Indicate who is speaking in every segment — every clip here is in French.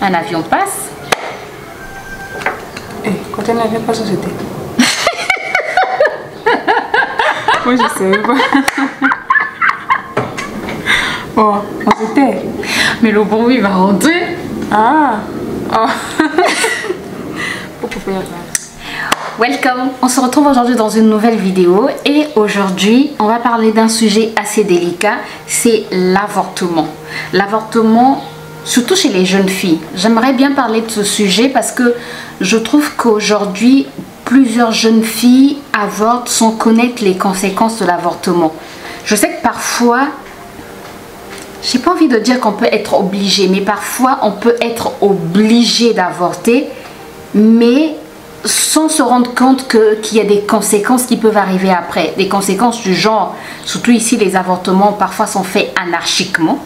Speaker 1: un avion passe.
Speaker 2: Quand un avion passe, c'était. Moi, je sais pas. Oh, on s'était.
Speaker 1: Mais le bruit va rentrer.
Speaker 2: Ah. Oh.
Speaker 1: Welcome, on se retrouve aujourd'hui dans une nouvelle vidéo et aujourd'hui on va parler d'un sujet assez délicat, c'est l'avortement. L'avortement, surtout chez les jeunes filles. J'aimerais bien parler de ce sujet parce que je trouve qu'aujourd'hui plusieurs jeunes filles avortent sans connaître les conséquences de l'avortement. Je sais que parfois, j'ai pas envie de dire qu'on peut être obligé, mais parfois on peut être obligé d'avorter, mais sans se rendre compte qu'il y a des conséquences qui peuvent arriver après. Des conséquences du genre, surtout ici les avortements parfois sont faits anarchiquement.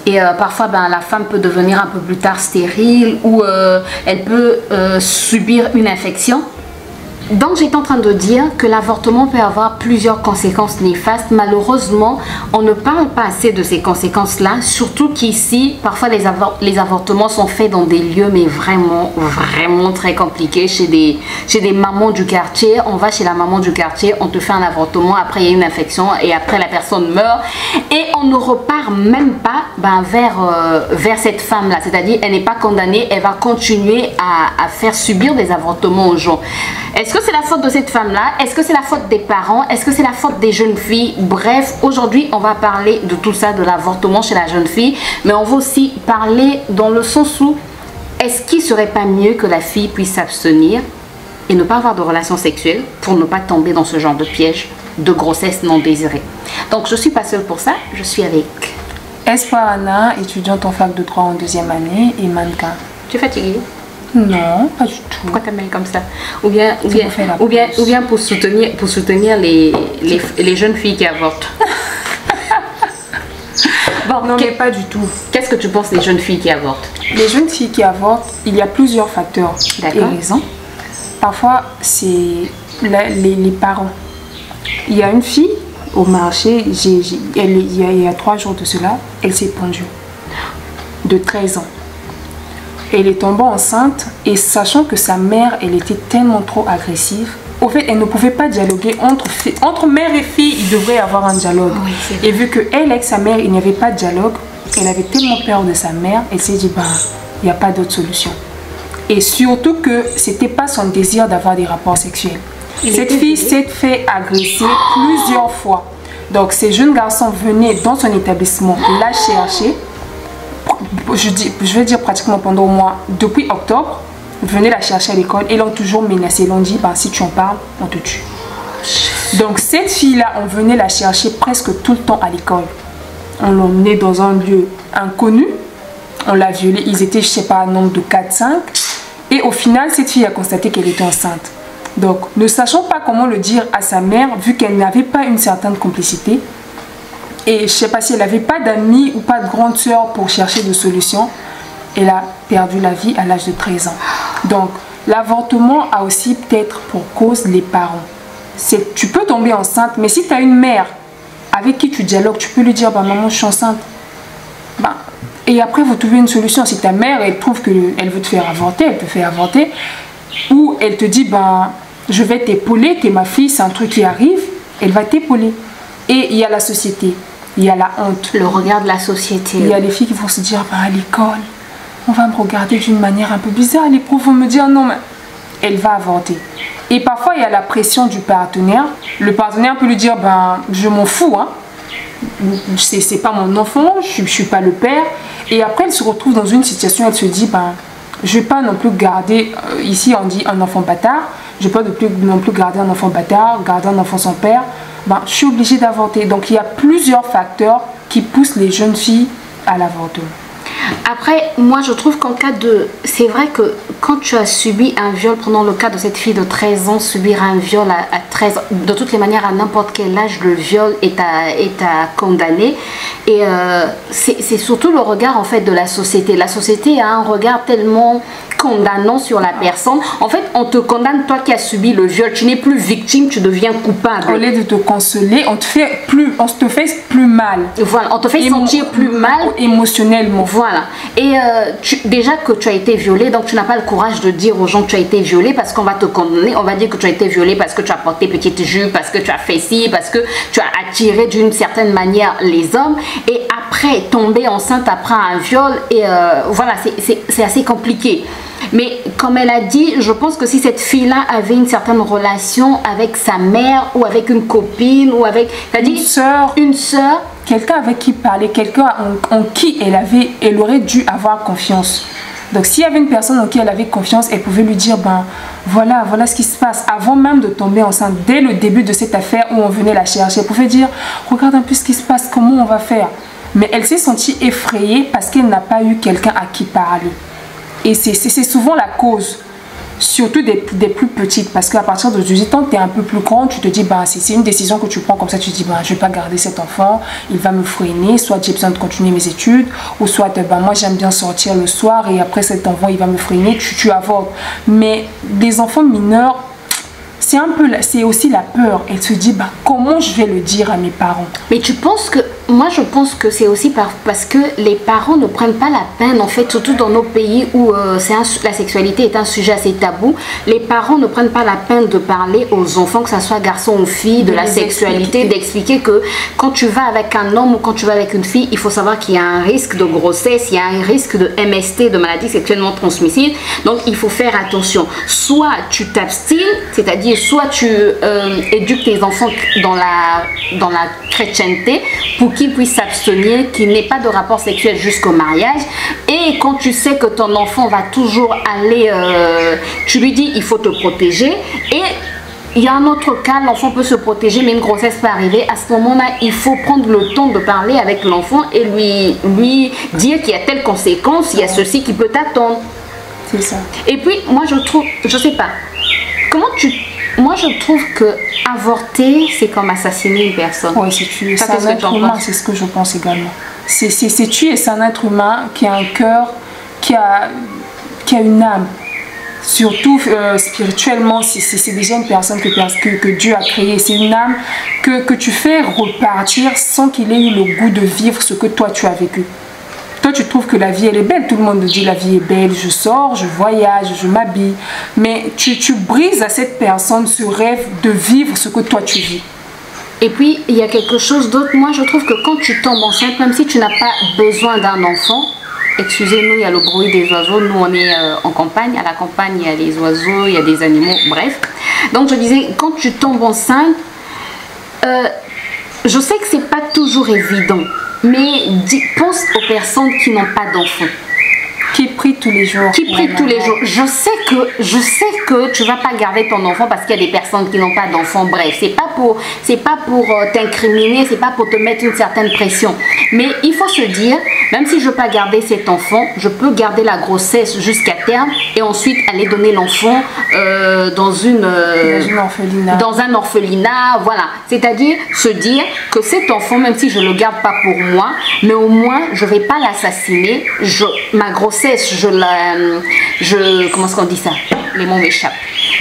Speaker 1: Et parfois la femme peut devenir un peu plus tard stérile ou elle peut subir une infection. Donc j'étais en train de dire que l'avortement peut avoir plusieurs conséquences néfastes. Malheureusement, on ne parle pas assez de ces conséquences-là. Surtout qu'ici, parfois les avortements sont faits dans des lieux mais vraiment très compliqués. Chez des mamans du quartier, on va chez la maman du quartier, on te fait un avortement, après il y a une infection et après la personne meurt. Et on ne repart même pas vers cette femme-là. C'est-à-dire elle n'est pas condamnée, elle va continuer à faire subir des avortements aux gens. Est-ce que c'est la faute de cette femme-là? Est-ce que c'est la faute des parents? Est-ce que c'est la faute des jeunes filles? Bref, aujourd'hui, on va parler de tout ça, de l'avortement chez la jeune fille. Mais on va aussi parler dans le sens où, est-ce qu'il ne serait pas mieux que la fille puisse s'abstenir et ne pas avoir de relations sexuelles pour ne pas tomber dans ce genre de piège de grossesse non désirée? Donc, je ne suis pas seule pour ça. Je suis avec
Speaker 2: Espoirana, étudiante en fac de droit en 2e année et mannequin.
Speaker 1: Tu es fatiguée?
Speaker 2: Non, pas du tout.
Speaker 1: Pourquoi t'as mal comme ça? Ou bien pour soutenir les jeunes filles qui avortent.
Speaker 2: Bon, non, mais pas du tout.
Speaker 1: Qu'est-ce que tu penses des jeunes filles qui avortent?
Speaker 2: Les jeunes filles qui avortent, il y a plusieurs facteurs et raisons. Parfois, c'est les parents. Il y a une fille au marché, il y a 3 jours de cela, elle s'est pendue de 13 ans. Elle est tombée enceinte et sachant que sa mère, elle était tellement trop agressive, au fait, elle ne pouvait pas dialoguer entre mère et fille, il devrait y avoir un dialogue. Oui, et vu qu'elle, avec sa mère, il n'y avait pas de dialogue, elle avait tellement peur de sa mère, elle s'est dit, il n'y a pas d'autre solution. Et surtout que c'était pas son désir d'avoir des rapports sexuels. Cette fille s'est fait agresser plusieurs fois. Donc ces jeunes garçons venaient dans son établissement la chercher. Je vais dire pratiquement pendant au moins depuis octobre, venez la chercher à l'école et l'ont toujours menacé. Ils l'ont dit, si tu en parles, on te tue. Donc cette fille-là, on venait la chercher presque tout le temps à l'école. On l'emmenait dans un lieu inconnu, on l'a violée, ils étaient, je sais pas, un nombre de 4-5. Et au final, cette fille a constaté qu'elle était enceinte. Donc, ne sachant pas comment le dire à sa mère, vu qu'elle n'avait pas une certaine complicité, et je ne sais pas si elle n'avait pas d'amis ou pas de grande sœur pour chercher des solutions, elle a perdu la vie à l'âge de 13 ans. Donc, l'avortement a aussi peut-être pour cause les parents. Tu peux tomber enceinte, mais si tu as une mère avec qui tu dialogues, tu peux lui dire, maman, je suis enceinte. Et après, vous trouvez une solution. Si ta mère, elle trouve qu'elle veut te faire avorter, elle te fait avorter. Ou elle te dit, je vais t'épauler, t'es ma fille, c'est un truc qui arrive, elle va t'épauler. Et il y a la société, il y a la honte.
Speaker 1: Le regard de la société.
Speaker 2: Il y a des filles qui vont se dire, à l'école, on va me regarder d'une manière un peu bizarre. Les profs vont me dire, non, mais elle va avorter. Et parfois, il y a la pression du partenaire. Le partenaire peut lui dire, je m'en fous, hein. C'est pas mon enfant, je suis pas le père. Et après, elle se retrouve dans une situation, elle se dit, je ne vais pas non plus garder, ici on dit un enfant bâtard, je ne vais pas non plus garder un enfant bâtard, garder un enfant sans père, je suis obligée d'avorter. Donc il y a plusieurs facteurs qui poussent les jeunes filles à l'avortement.
Speaker 1: Après, moi je trouve qu'en cas de... C'est vrai que quand tu as subi un viol, prenons le cas de cette fille de 13 ans, subir un viol à 13 ans, de toutes les manières à n'importe quel âge, le viol est à condamner. Et c'est surtout le regard en fait de la société. La société a un regard tellement condamnant sur la personne. En fait, on te condamne, toi qui as subi le viol. Tu n'es plus victime, tu deviens coupable.
Speaker 2: Au lieu de te consoler, on te fait plus mal.
Speaker 1: Voilà, on te fait sentir plus mal.
Speaker 2: Émotionnellement.
Speaker 1: Voilà. Et déjà que tu as été violée, donc tu n'as pas le courage de dire aux gens que tu as été violée parce qu'on va te condamner. On va dire que tu as été violée parce que tu as porté petite jupe, parce que tu as fait ci, parce que tu as attiré d'une certaine manière les hommes. Et après, tomber enceinte après un viol, et voilà, c'est assez compliqué. Mais comme elle a dit, je pense que si cette fille-là avait une certaine relation avec sa mère ou avec une copine ou avec une sœur,
Speaker 2: quelqu'un avec qui parler, quelqu'un en qui elle aurait dû avoir confiance. Donc s'il y avait une personne en qui elle avait confiance, elle pouvait lui dire, ben voilà ce qui se passe. Avant même de tomber enceinte, dès le début de cette affaire où on venait la chercher, elle pouvait dire, regarde un peu ce qui se passe, comment on va faire. Mais elle s'est sentie effrayée parce qu'elle n'a pas eu quelqu'un à qui parler. Et c'est souvent la cause, surtout des plus petites, parce qu'à partir de 18 ans, tu es un peu plus grand, tu te dis, bah, c'est une décision que tu prends comme ça, tu te dis, bah, je ne vais pas garder cet enfant, il va me freiner, soit j'ai besoin de continuer mes études, ou soit bah, moi j'aime bien sortir le soir et après cet enfant il va me freiner, tu avortes. Mais des enfants mineurs, c'est aussi la peur. Elle se dit, bah, comment je vais le dire à mes parents?
Speaker 1: Mais tu penses que, moi je pense que c'est aussi parce que les parents ne prennent pas la peine, en fait, surtout dans nos pays où la sexualité est un sujet assez tabou, les parents ne prennent pas la peine de parler aux enfants, que ce soit garçon ou fille, de la sexualité, d'expliquer que quand tu vas avec un homme ou quand tu vas avec une fille, il faut savoir qu'il y a un risque de grossesse, il y a un risque de MST, de maladie sexuellement transmissible, donc il faut faire attention. Soit tu t'abstines, c'est-à-dire soit tu éduques tes enfants dans la chrétienté pour qu'ils puissent s'abstenir, qu'il n'ait pas de rapport sexuel jusqu'au mariage. Et quand tu sais que ton enfant va toujours aller, tu lui dis il faut te protéger. Et il y a un autre cas, l'enfant peut se protéger mais une grossesse peut arriver. À ce moment-là, il faut prendre le temps de parler avec l'enfant et lui dire qu'il y a telle conséquence, il y a ceci qui peut t'attendre.
Speaker 2: C'est ça.
Speaker 1: Et puis moi je trouve, je sais pas, moi je trouve que avorter c'est comme assassiner une personne.
Speaker 2: Oui, c'est tuer. C'est un être humain, c'est ce que je pense également. C'est tuer, c'est un être humain qui a un cœur, qui a une âme. Surtout spirituellement, c'est déjà une personne que Dieu a créée. C'est une âme que tu fais repartir sans qu'il ait eu le goût de vivre ce que toi tu as vécu. Toi, tu trouves que la vie, elle est belle. Tout le monde dit la vie est belle. Je sors, je voyage, je m'habille. Mais tu brises à cette personne ce rêve de vivre ce que toi, tu vis.
Speaker 1: Et puis, il y a quelque chose d'autre. Moi, je trouve que quand tu tombes enceinte, même si tu n'as pas besoin d'un enfant, excusez-nous, il y a le bruit des oiseaux. Nous, on est en campagne. À la campagne, il y a les oiseaux, il y a des animaux, bref. Donc, je disais, quand tu tombes enceinte, je sais que c'est pas toujours évident. Mais pense aux personnes qui n'ont pas d'enfants.
Speaker 2: Qui prient tous les jours.
Speaker 1: Qui prient tous les jours. Je sais que tu vas pas garder ton enfant parce qu'il y a des personnes qui n'ont pas d'enfants. Bref, c'est pas pour t'incriminer, c'est pas pour te mettre une certaine pression. Mais il faut se dire, même si je veux pas garder cet enfant, je peux garder la grossesse jusqu'à terme et ensuite aller donner l'enfant dans un orphelinat, voilà. C'est-à-dire se dire que cet enfant, même si je le garde pas pour moi, mais au moins je vais pas l'assassiner. Ma grossesse, comment est-ce qu'on dit ça? Les mots m'échappent.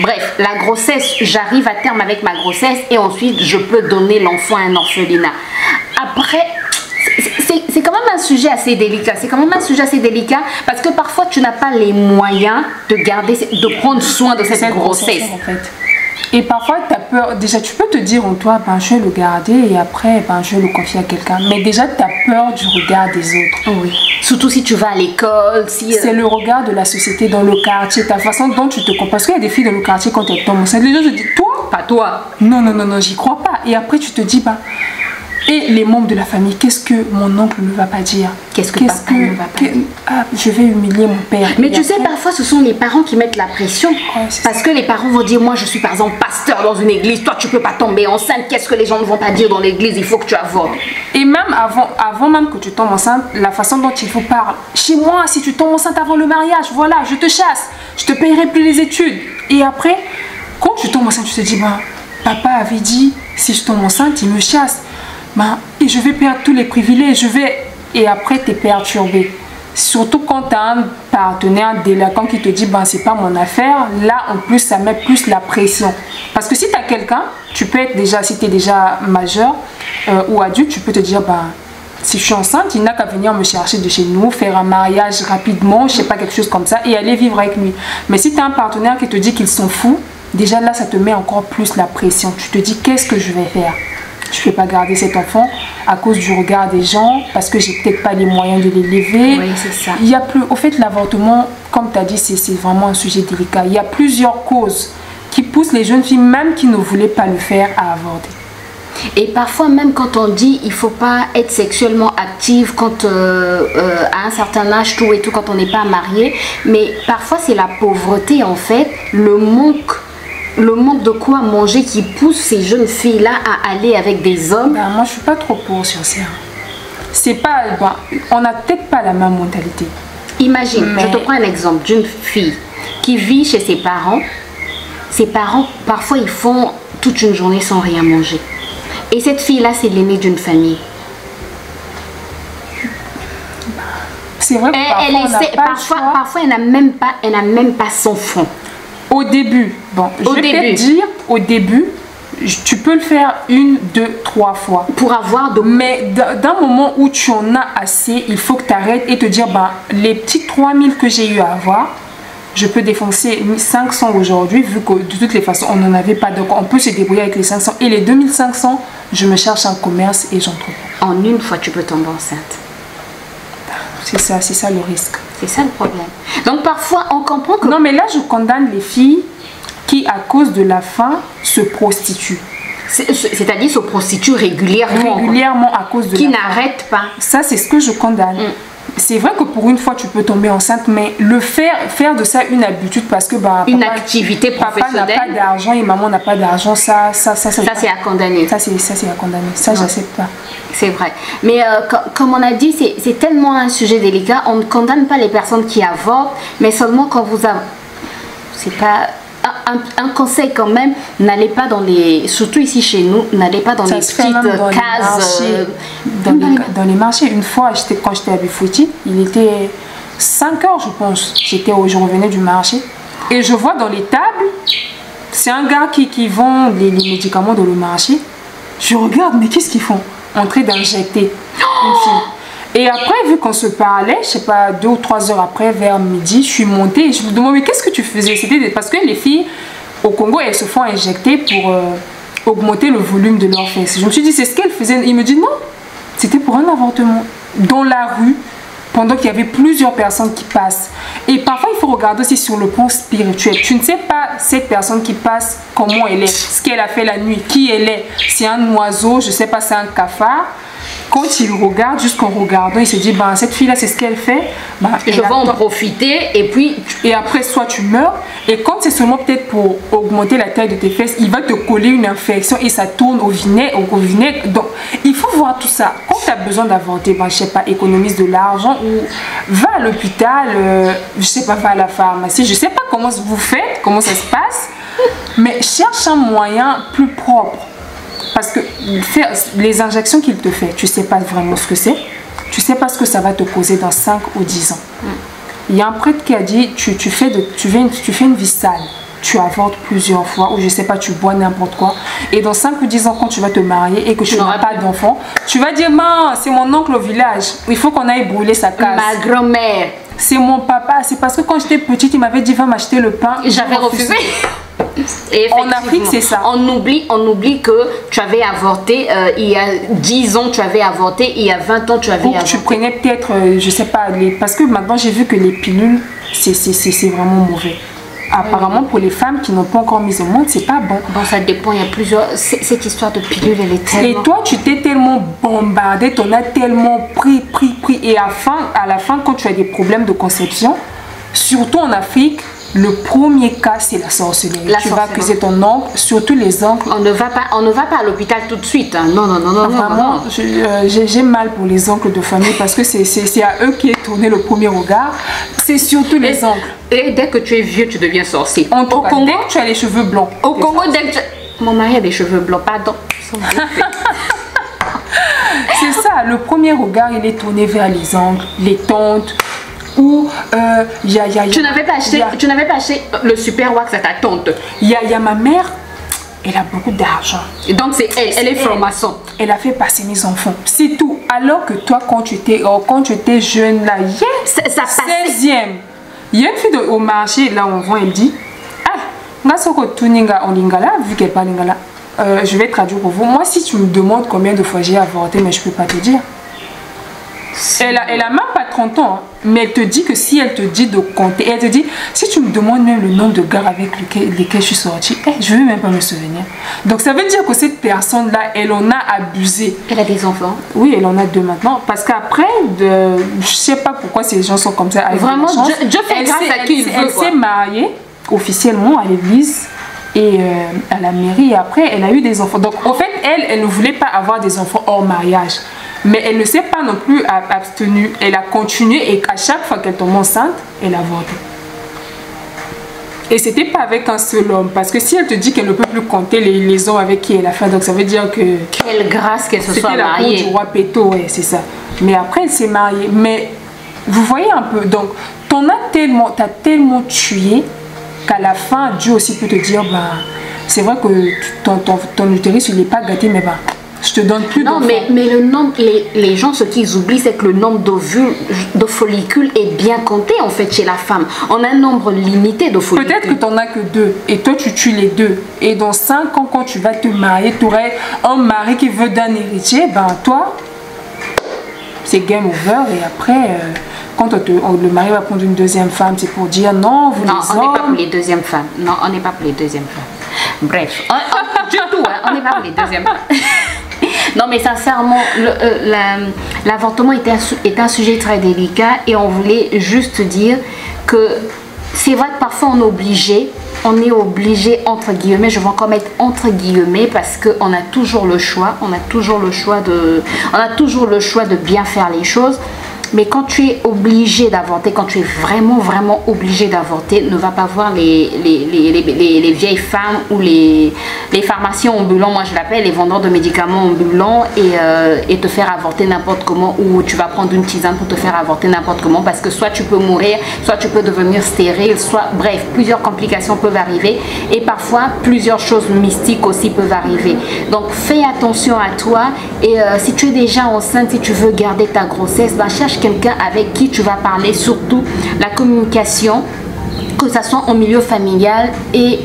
Speaker 1: Bref, la grossesse, j'arrive à terme avec ma grossesse et ensuite je peux donner l'enfant à un orphelinat. Après, c'est quand même un sujet assez délicat. C'est quand même un sujet assez délicat parce que parfois tu n'as pas les moyens de prendre soin de cette grossesse.
Speaker 2: En fait. Et parfois, tu as peur. Déjà, tu peux te dire en toi, ben, je vais le garder et après, ben, je vais le confier à quelqu'un. Mais déjà, tu as peur du regard des autres.
Speaker 1: Oui. Surtout si tu vas à l'école.
Speaker 2: C'est le regard de la société dans le quartier, ta façon dont tu te comportes. Parce qu'il y a des filles dans le quartier, quand elles tombent enceintes, les gens se disent, toi?
Speaker 1: Pas toi.
Speaker 2: Non, j'y crois pas. Et après, tu te dis, ben, et les membres de la famille, qu'est-ce que mon oncle ne va pas dire?
Speaker 1: Qu'est-ce que papa ne va pas dire?
Speaker 2: Je vais humilier mon père.
Speaker 1: Mais tu sais, parfois, ce sont les parents qui mettent la pression. Ouais, parce que les parents vont dire, moi, je suis par exemple pasteur dans une église, toi, tu peux pas tomber enceinte. Qu'est-ce que les gens ne vont pas dire dans l'église? Il faut que tu avortes.
Speaker 2: Et même avant même que tu tombes enceinte, la façon dont il faut parler. Chez moi, si tu tombes enceinte avant le mariage, voilà, je te chasse. Je te payerai plus les études. Et après, quand tu tombes enceinte, tu te dis, bah, papa avait dit, si je tombe enceinte, il me chasse. Et je vais perdre tous les privilèges, et après tu es perturbé. Surtout quand tu as un partenaire délinquant qui te dit ben c'est pas mon affaire, là en plus ça met plus la pression. Parce que si tu as quelqu'un, tu peux être déjà, si tu es déjà majeur ou adulte, tu peux te dire ben si je suis enceinte, il n'a qu'à venir me chercher de chez nous, faire un mariage rapidement, je sais pas, quelque chose comme ça, et aller vivre avec lui. Mais si tu as un partenaire qui te dit qu'ils sont fous, déjà là ça te met encore plus la pression. Tu te dis qu'est-ce que je vais faire? Je ne vais pas garder cet enfant à cause du regard des gens, parce que j'ai peut-être pas les moyens de l'élever.
Speaker 1: Oui, c'est ça.
Speaker 2: Il y a plus, au fait, l'avortement, comme tu as dit, c'est vraiment un sujet délicat. Il y a plusieurs causes qui poussent les jeunes filles, même qui ne voulaient pas le faire, à avorter.
Speaker 1: Et parfois même quand on dit il faut pas être sexuellement active quand à un certain âge tout et tout, quand on n'est pas marié, mais parfois c'est la pauvreté en fait, le manque de quoi manger qui pousse ces jeunes filles là à aller avec des hommes.
Speaker 2: Ben, moi je suis pas trop pour sur ça. C'est pas, ben, on n'a peut-être pas la même mentalité.
Speaker 1: Imagine, je te prends un exemple d'une fille qui vit chez ses parents. Ses parents parfois ils font toute une journée sans rien manger. Et cette fille-là, c'est l'aînée d'une famille.
Speaker 2: C'est vrai que
Speaker 1: parfois, elle n'a même pas son fond.
Speaker 2: Au début, bon, je vais peut-être dire, au début, tu peux le faire 1, 2, 3 fois.
Speaker 1: Pour avoir de...
Speaker 2: Mais d'un moment où tu en as assez, il faut que tu arrêtes et te dire, bah, les petits 3000 que j'ai eu à avoir, je peux défoncer 500 aujourd'hui, vu que de toutes les façons, on n'en avait pas. Donc, on peut se débrouiller avec les 500. Et les 2500, je me cherche un commerce et j'entreprends.
Speaker 1: En une fois, tu peux tomber enceinte.
Speaker 2: C'est ça le risque.
Speaker 1: C'est ça le problème. Donc, parfois, on comprend que...
Speaker 2: Non, mais là, je condamne les filles qui, à cause de la faim, se prostituent.
Speaker 1: C'est-à-dire se prostituent régulièrement.
Speaker 2: Régulièrement à cause de
Speaker 1: qui n'arrêtent pas.
Speaker 2: Ça, c'est ce que je condamne. C'est vrai que pour une fois tu peux tomber enceinte, mais le faire de ça une habitude, parce que bah,
Speaker 1: une activité professionnelle.
Speaker 2: Papa n'a pas d'argent et maman n'a pas d'argent, ça c'est
Speaker 1: à condamner.
Speaker 2: Ça c'est à condamner. Ça j'accepte pas.
Speaker 1: C'est vrai. Mais comme on a dit, c'est tellement un sujet délicat. On ne condamne pas les personnes qui avortent, mais seulement quand vous avez... C'est pas... Un conseil quand même, n'allez pas dans les... Surtout ici chez nous, n'allez pas dans les petites cases...
Speaker 2: Dans les marchés. Une fois, quand j'étais à Bifouti, il était 5 heures je pense. Je revenais du marché. Et je vois dans les tables, c'est un gars qui vend les médicaments dans le marché. Je regarde, mais qu'est-ce qu'ils font? En train d'injecter une fille. Et après, vu qu'on se parlait, je sais pas, 2 ou 3 heures après, vers midi, je suis montée et je me demandais, mais qu'est-ce que tu faisais? C'était parce que les filles au Congo, elles se font injecter pour augmenter le volume de leurs fesses. Je me suis dit, c'est ce qu'elles faisaient. Il me dit, non, c'était pour un avortement. Dans la rue, pendant qu'il y avait plusieurs personnes qui passent. Et parfois, il faut regarder aussi sur le plan spirituel. Tu ne sais pas cette personne qui passe, comment elle est, ce qu'elle a fait la nuit, qui elle est. C'est un oiseau, je sais pas, c'est un cafard. Quand il regarde, juste qu'en regardant, il se dit, ben, cette fille-là, c'est ce qu'elle fait. Ben,
Speaker 1: je vais en profiter
Speaker 2: et après, soit tu meurs. Et quand c'est seulement peut-être pour augmenter la taille de tes fesses, il va te coller une infection et ça tourne au vinaigre. Donc, il faut voir tout ça. Quand tu as besoin d'avorter, ben, je sais pas, économise de l'argent ou va à l'hôpital, je sais pas, va à la pharmacie. Je sais pas comment vous faites, comment ça se passe, mais cherche un moyen plus propre. Parce que les injections qu'il te fait, tu ne sais pas vraiment ce que c'est. Tu ne sais pas ce que ça va te causer dans 5 ou 10 ans. Il y a un prêtre qui a dit, tu fais une vie sale. Tu avortes plusieurs fois, ou je ne sais pas, tu bois n'importe quoi. Et dans 5 ou 10 ans, quand tu vas te marier et que tu n'auras pas d'enfant, tu vas dire, c'est mon oncle au village. Il faut qu'on aille brûler sa case.
Speaker 1: Ma grand-mère.
Speaker 2: C'est mon papa. C'est parce que quand j'étais petite, il m'avait dit, va m'acheter le pain.
Speaker 1: J'avais refusé. Et
Speaker 2: en Afrique, c'est ça.
Speaker 1: On oublie que tu avais avorté il y a 10 ans, tu avais avorté, il y a 20 ans, tu avais avorté.
Speaker 2: Tu prenais peut-être, je sais pas, parce que maintenant j'ai vu que les pilules, c'est vraiment mauvais. Apparemment, pour les femmes qui n'ont pas encore mis au monde, c'est pas bon.
Speaker 1: Bon, ça dépend, il y a plusieurs... Cette histoire de pilule, elle est tellement...
Speaker 2: Et toi, tu t'es tellement bombardé, t'en as tellement pris. Et à la fin, quand tu as des problèmes de conception, surtout en Afrique, le premier cas, c'est la sorcellerie. Tu vas accuser ton oncle, surtout les oncles.
Speaker 1: On ne va pas à l'hôpital tout de suite. Hein. Non.
Speaker 2: Vraiment, j'ai mal pour les oncles de famille parce que c'est à eux qui est tourné le premier regard. C'est surtout les oncles.
Speaker 1: Et dès que tu es vieux, tu deviens sorcier.
Speaker 2: Au Congo, dès que tu as les cheveux blancs.
Speaker 1: Au Congo, dès que mon mari a des cheveux blancs, pardon.
Speaker 2: C'est ça, le premier regard, il est tourné vers les oncles, les tantes. Ou
Speaker 1: tu n'avais pas acheté le super wax à ta tante.
Speaker 2: Il y a ma mère, elle a beaucoup d'argent.
Speaker 1: Et donc c'est elle est franc-maçon.
Speaker 2: Elle a fait passer mes enfants. C'est tout. Alors que toi, quand tu étais jeune, là,
Speaker 1: ça
Speaker 2: 16e. Il y a une fille au marché, là on voit, elle dit, vu qu'elle parle lingala, je vais traduire pour vous. Moi, si tu me demandes combien de fois j'ai avorté, mais je ne peux pas te dire. Elle a même pas 30 ans, hein, mais elle te dit que si elle te dit de compter, elle te dit, si tu me demandes même le nombre de gars avec lesquels je suis sortie, je ne vais même pas me souvenir. Donc ça veut dire que cette personne-là, elle en a abusé.
Speaker 1: Elle a des enfants?
Speaker 2: Oui, elle en a 2 maintenant. Parce qu'après, je ne sais pas pourquoi ces gens sont comme ça.
Speaker 1: Vraiment, Dieu fait grâce à qui il veut.
Speaker 2: Elle s'est mariée officiellement à l'église et à la mairie. Et après, elle a eu des enfants. Donc en fait, elle ne voulait pas avoir des enfants hors mariage. Mais elle ne s'est pas non plus abstenue. Elle a continué et à chaque fois qu'elle tombe enceinte, elle a avorté. Et c'était pas avec un seul homme. Parce que si elle te dit qu'elle ne peut plus compter les hommes avec qui elle a fait, donc ça veut dire que...
Speaker 1: Quelle grâce qu'elle se soit mariée.
Speaker 2: C'était la cour du roi Péto, ouais, c'est ça. Mais après, elle s'est mariée. Mais vous voyez un peu, donc, t'as tellement tué qu'à la fin, Dieu aussi peut te dire, c'est vrai que ton utérus, il n'est pas gâté, mais je te donne plus d'enfants.
Speaker 1: Non, mais le nombre, les gens, ce qu'ils oublient, c'est que le nombre d'ovules, de follicules est bien compté en fait chez la femme. On a un nombre limité de follicules.
Speaker 2: Peut-être que tu n'en as que 2 et toi tu tues les 2. Et dans 5 ans, quand tu vas te marier, tu aurais un mari qui veut d'un héritier, toi, c'est game over. Et après, quand le mari va prendre une deuxième femme, c'est pour dire non, vous
Speaker 1: non,
Speaker 2: les
Speaker 1: on
Speaker 2: hommes...
Speaker 1: n'est pas pour les deuxièmes femmes. Non, on n'est pas pour les deuxièmes femmes. Bref, du tout, hein, on n'est pas pour les deuxièmes femmes. Non mais sincèrement, l'avortement est un sujet très délicat et on voulait juste dire que c'est vrai que parfois on est obligé entre guillemets, je vais encore mettre entre guillemets parce qu'on a toujours le choix, on a toujours le choix de bien faire les choses. Mais quand tu es obligé d'avorter, quand tu es vraiment obligé d'avorter, ne va pas voir les vieilles femmes ou les pharmaciens ambulants, moi je l'appelle les vendeurs de médicaments ambulants et te faire avorter n'importe comment, ou tu vas prendre une tisane pour te faire avorter n'importe comment parce que soit tu peux mourir, soit tu peux devenir stérile, soit bref, plusieurs complications peuvent arriver et parfois plusieurs choses mystiques aussi peuvent arriver. Donc fais attention à toi et si tu es déjà enceinte, si tu veux garder ta grossesse, cherche quelqu'un avec qui tu vas parler, surtout la communication, que ça soit en milieu familial et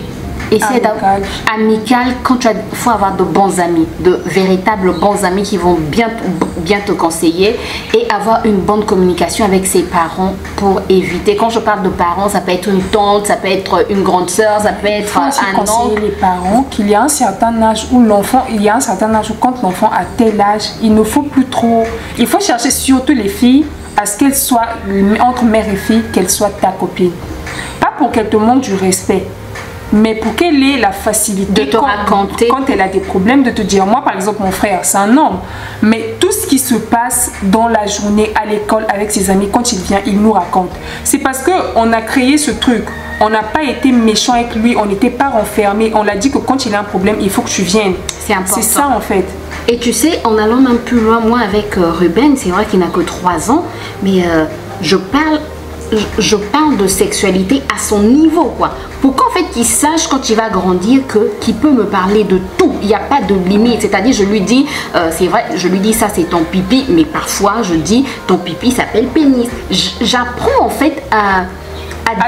Speaker 1: essayer d'avoir amical. Quand tu faut avoir de bons amis, de véritables bons amis qui vont bien te conseiller et avoir une bonne communication avec ses parents pour éviter. Quand je parle de parents, ça peut être une tante, ça peut être une grande soeur, ça peut être un oncle.
Speaker 2: Les parents qu'il y a un certain âge où l'enfant, quand l'enfant a tel âge, il ne faut plus trop. Il faut chercher surtout les filles à ce qu'elles soient entre mère et fille, qu'elles soient ta copine. Pas pour qu'elle te manque du respect, mais pour qu'elle ait la facilité
Speaker 1: de te raconter
Speaker 2: quand elle a des problèmes, de te dire, moi par exemple mon frère c'est un homme, mais tout ce qui se passe dans la journée à l'école avec ses amis, quand il vient il nous raconte. C'est parce qu'on a créé ce truc, on n'a pas été méchant avec lui, on n'était pas renfermé, on l'a dit que quand il a un problème il faut que tu viennes. C'est important. C'est ça en fait.
Speaker 1: Et tu sais, en allant même plus loin, moi avec Ruben, c'est vrai qu'il n'a que 3 ans, mais je parle de sexualité à son niveau, quoi. Pour qu'en fait il sache quand il va grandir qu'il peut me parler de tout. Il n'y a pas de limite. C'est-à-dire, je lui dis, c'est vrai, je lui dis ça c'est ton pipi, mais parfois je dis ton pipi s'appelle pénis. J'apprends en fait à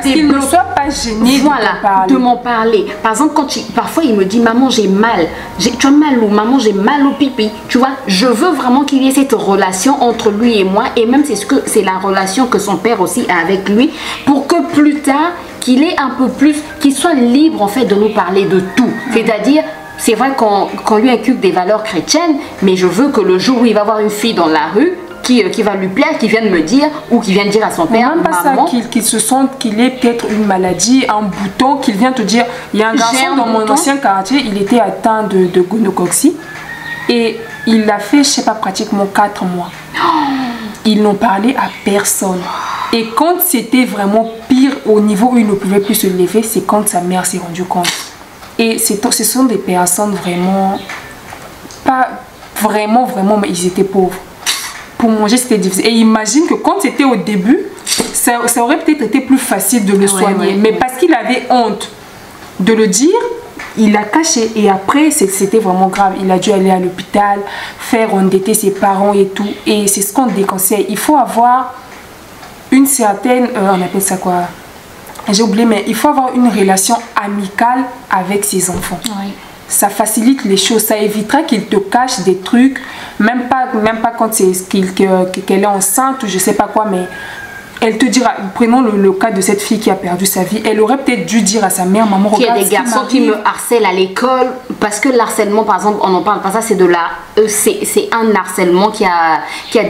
Speaker 2: qu'il ne soit pas gêné
Speaker 1: de m'en parler. Par exemple, parfois il me dit maman j'ai mal, tu as mal ou maman j'ai mal au pipi, tu vois, je veux vraiment qu'il y ait cette relation entre lui et moi, et même c'est la relation que son père aussi a avec lui, pour que plus tard qu'il ait un peu plus, qu'il soit libre en fait de nous parler de tout. C'est-à-dire, c'est vrai qu'on lui inculque des valeurs chrétiennes, mais je veux que le jour où il va voir une fille dans la rue qui va lui plaire, qui vienne me dire, ou qui vienne dire à son père,
Speaker 2: même pas maman, ça, qu'il se sente qu'il ait peut-être une maladie, un bouton, qu'il vient te dire, il y a un garçon dans mon ancien quartier, il était atteint de gonocoxie et il l'a fait, je sais pas, pratiquement 4 mois. Ils n'ont parlé à personne. Et quand c'était vraiment pire, au niveau où il ne pouvait plus se lever, c'est quand sa mère s'est rendue compte. Et ce sont des personnes vraiment, pas vraiment, mais ils étaient pauvres. Pour manger, c'était difficile. Et imagine que quand c'était au début, ça aurait peut-être été plus facile de le soigner. Mais parce qu'il avait honte de le dire, il l'a caché. Et après, c'était vraiment grave. Il a dû aller à l'hôpital, faire endetter ses parents et tout. Et c'est ce qu'on déconseille. Il faut avoir une certaine... on appelle ça quoi? J'ai oublié, mais il faut avoir une relation amicale avec ses enfants. Oui. Ça facilite les choses. Ça évitera qu'il te cache des trucs. Même pas quand qu'elle est enceinte ou je sais pas quoi, mais... Elle te dira, prenons le cas de cette fille qui a perdu sa vie. Elle aurait peut-être dû dire à sa mère, maman, regarde.
Speaker 1: Il y a des garçons qui me harcèlent à l'école parce que l'harcèlement, par exemple, on n'en parle pas. Ça, c'est c'est un harcèlement qui a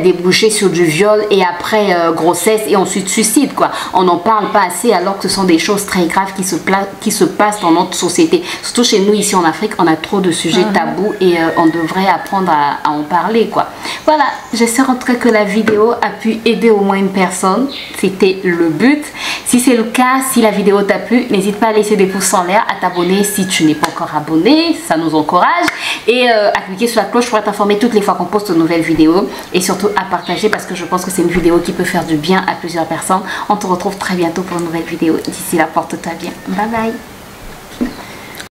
Speaker 1: débouché sur du viol et après grossesse et ensuite suicide, quoi. On n'en parle pas assez alors que ce sont des choses très graves qui se passent dans notre société. Surtout chez nous ici en Afrique, on a trop de sujets tabous et on devrait apprendre à en parler, quoi. Voilà, j'espère en tout cas que la vidéo a pu aider au moins une personne. C'était le but. Si c'est le cas, si la vidéo t'a plu, n'hésite pas à laisser des pouces en l'air, à t'abonner si tu n'es pas encore abonné, ça nous encourage, et à cliquer sur la cloche pour être informé toutes les fois qu'on poste de nouvelles vidéos, et surtout à partager parce que je pense que c'est une vidéo qui peut faire du bien à plusieurs personnes. On te retrouve très bientôt pour une nouvelle vidéo. D'ici là, porte-toi bien. Bye bye.